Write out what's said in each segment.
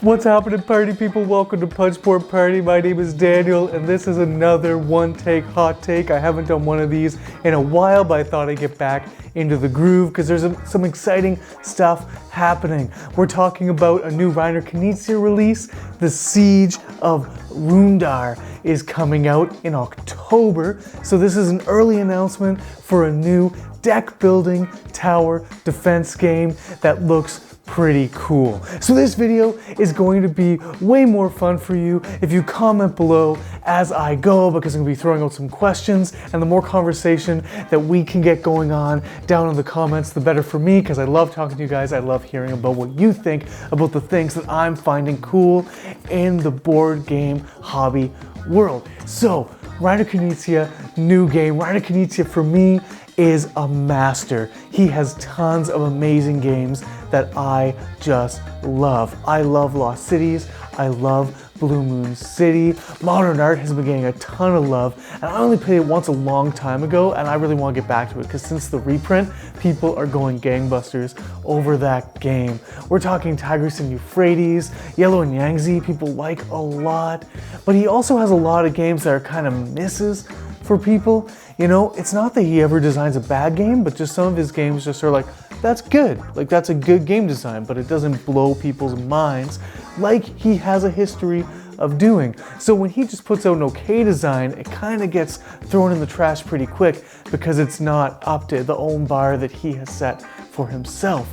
What's happening, party people? Welcome to Punchboard Party. My name is Daniel, and this is another one-take hot take. I haven't done one of these in a while, but I thought I'd get back into the groove because there's some exciting stuff happening. We're talking about a new Reiner Kenitsia release. The Siege of Runedar is coming out in October. So this is an early announcement for a new deck building tower defense game that looks pretty cool. So this video is going to be way more fun for you if you comment below as I go, because I'm going to be throwing out some questions, and the more conversation that we can get going on down in the comments, the better for me, because I love talking to you guys. I love hearing about what you think about the things that I'm finding cool in the board game hobby world. So Reiner Kenitsia, new game. Reiner Kenitsia for me is a master. He has tons of amazing games that I just love. I love Lost Cities. I love Blue Moon City. Modern Art has been getting a ton of love, and I only played it once a long time ago, and I really want to get back to it because since the reprint, people are going gangbusters over that game. We're talking Tigris and Euphrates, Yellow and Yangtze, people like a lot, but he also has a lot of games that are kind of misses for people. You know, it's not that he ever designs a bad game, but just some of his games just are like, that's good. Like, that's a good game design, but it doesn't blow people's minds like he has a history of doing. So when he just puts out an okay design, it kind of gets thrown in the trash pretty quick because it's not up to the own bar that he has set for himself.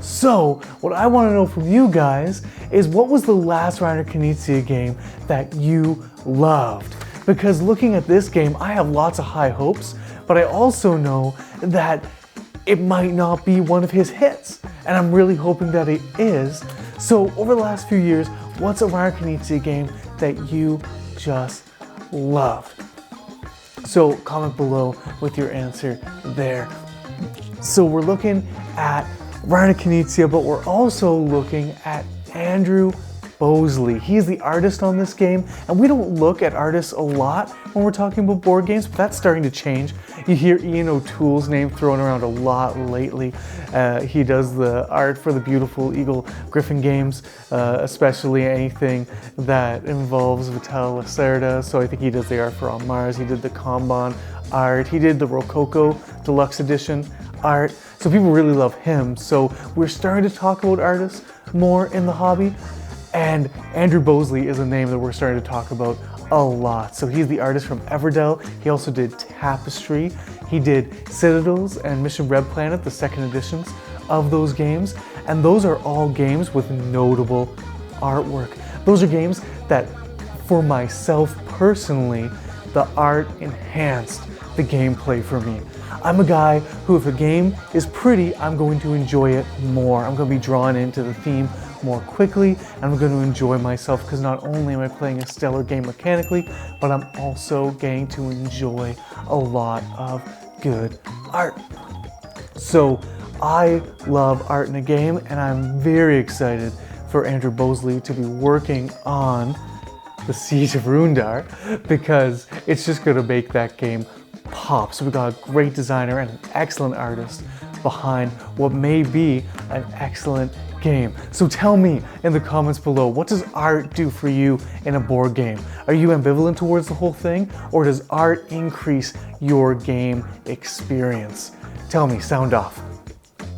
So what I want to know from you guys is, what was the last Reiner Kenitsia game that you loved? Because looking at this game, I have lots of high hopes, but I also know that it might not be one of his hits, and I'm really hoping that it is. So over the last few years, what's a Reiner Kenitsia game that you just loved? So comment below with your answer there. So we're looking at Reiner Kenitsia, but we're also looking at Andrew Bosley. He's the artist on this game, and we don't look at artists a lot when we're talking about board games, but that's starting to change. You hear Ian O'Toole's name thrown around a lot lately. He does the art for the beautiful Eagle Griffin games, especially anything that involves Vital Lacerda. So I think he does the art for On Mars. He did the Kanban art. He did the Rococo Deluxe Edition art. So people really love him. So we're starting to talk about artists more in the hobby. And Andrew Bosley is a name that we're starting to talk about a lot. So he's the artist from Everdell. He also did Tapestry. He did Citadels and Mission Red Planet, the second editions of those games. And those are all games with notable artwork. Those are games that, for myself personally, the art enhanced the gameplay for me. I'm a guy who, if a game is pretty, I'm going to enjoy it more. I'm going to be drawn into the theme more quickly, and I'm going to enjoy myself because not only am I playing a stellar game mechanically, but I'm also getting to enjoy a lot of good art. So I love art in a game, and I'm very excited for Andrew Bosley to be working on the Siege of Runedar because it's just going to make that game pop. So we got a great designer and an excellent artist behind what may be an excellent game. So tell me in the comments below, what does art do for you in a board game? Are you ambivalent towards the whole thing, or does art increase your game experience? Tell me, sound off.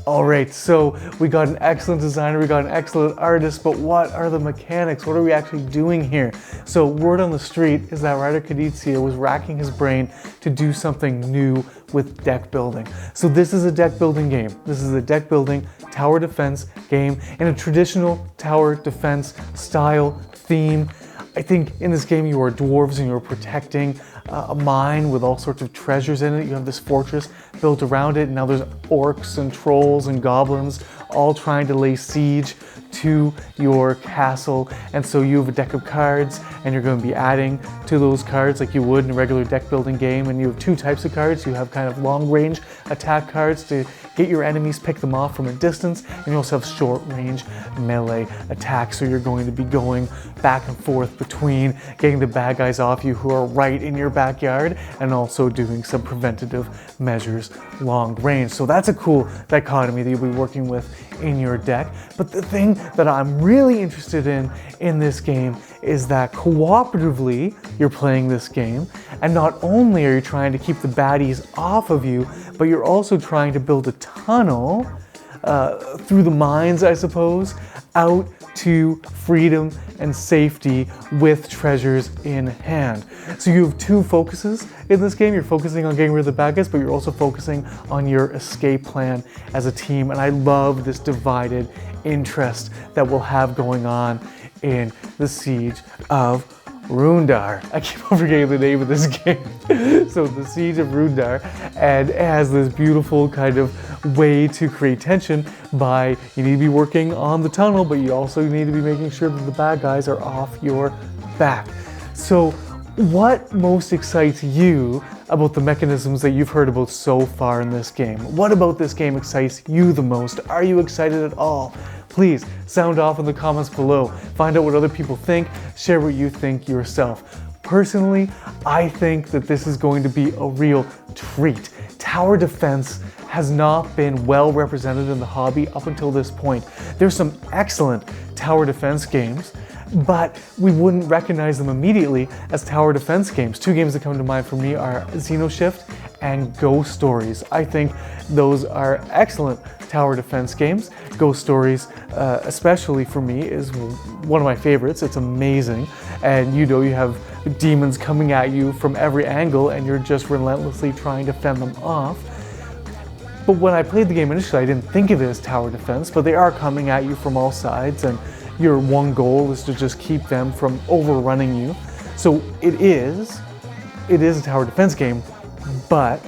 All right, so we got an excellent designer, we got an excellent artist, but what are the mechanics? What are we actually doing here? So word on the street is that Reiner Kenitsia was racking his brain to do something new with deck building. So this is a deck building game. This is a deck building tower defense game in a traditional tower defense style theme. I think in this game you are dwarves and you're protecting a mine with all sorts of treasures in it. You have this fortress built around it, and now there's orcs and trolls and goblins all trying to lay siege to your castle. And so you have a deck of cards, and you're going to be adding to those cards like you would in a regular deck building game. And you have two types of cards. You have kind of long range attack cards to get your enemies, pick them off from a distance, and you also have short range melee attacks. So you're going to be going back and forth between getting the bad guys off you who are right in your backyard and also doing some preventative measures long range. So that's a cool dichotomy that you'll be working with in your deck. But the thing that I'm really interested in this game is that cooperatively you're playing this game, and not only are you trying to keep the baddies off of you, but you're also trying to build a tunnel through the mines, I suppose, out to freedom and safety with treasures in hand. So you have two focuses in this game. You're focusing on getting rid of the bad guys, but you're also focusing on your escape plan as a team. And I love this divided interest that we'll have going on in the Siege of Runedar. I keep on forgetting the name of this game. So the Siege of Runedar, and it has this beautiful kind of way to create tension by, you need to be working on the tunnel, but you also need to be making sure that the bad guys are off your back. So what most excites you about the mechanisms that you've heard about so far in this game? What about this game excites you the most? Are you excited at all? Please sound off in the comments below. Find out what other people think. Share what you think yourself. Personally, I think that this is going to be a real treat. Tower defense has not been well represented in the hobby up until this point. There's some excellent tower defense games, but we wouldn't recognize them immediately as tower defense games. Two games that come to mind for me are Xenoshift and Ghost Stories. I think those are excellent tower defense games. Ghost Stories, especially for me, is one of my favorites. It's amazing. And you know, you have demons coming at you from every angle and you're just relentlessly trying to fend them off. But when I played the game initially, I didn't think of it as tower defense, but they are coming at you from all sides, and your one goal is to just keep them from overrunning you. So it is a tower defense game, but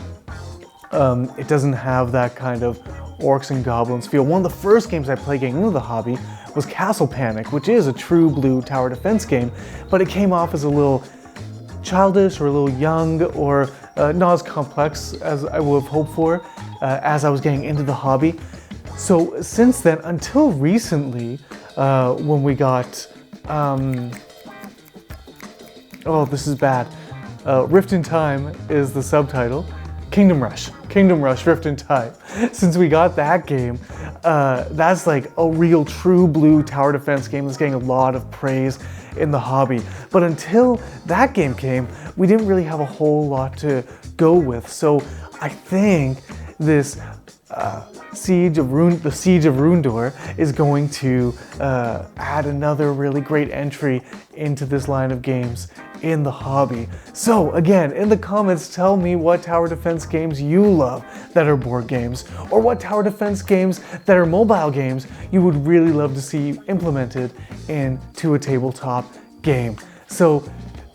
it doesn't have that kind of orcs and goblins feel. One of the first games I played getting into the hobby was Castle Panic, which is a true blue tower defense game, but it came off as a little childish or a little young, or not as complex as I would have hoped for as I was getting into the hobby. So since then, until recently, when we got, oh, this is bad. Rift in Time is the subtitle. Kingdom Rush, Rift in Time. Since we got that game, that's like a real true blue tower defense game that's getting a lot of praise in the hobby. But until that game came, we didn't really have a whole lot to go with. So I think this Siege of Runedar is going to add another really great entry into this line of games in the hobby. So again, in the comments, tell me what tower defense games you love that are board games, or what tower defense games that are mobile games you would really love to see implemented into a tabletop game. So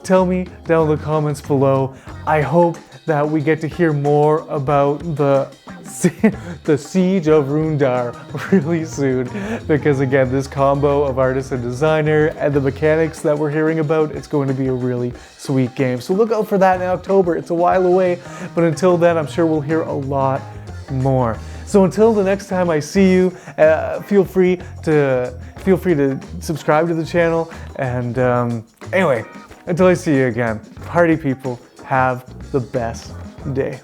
tell me down in the comments below. I hope that we get to hear more about the Siege of Runedar really soon, because again, this combo of artist and designer and the mechanics that we're hearing about, it's going to be a really sweet game. So look out for that in October. It's a while away, but until then, I'm sure we'll hear a lot more. So until the next time I see you, feel free to subscribe to the channel. And anyway, until I see you again, party people, have the best day.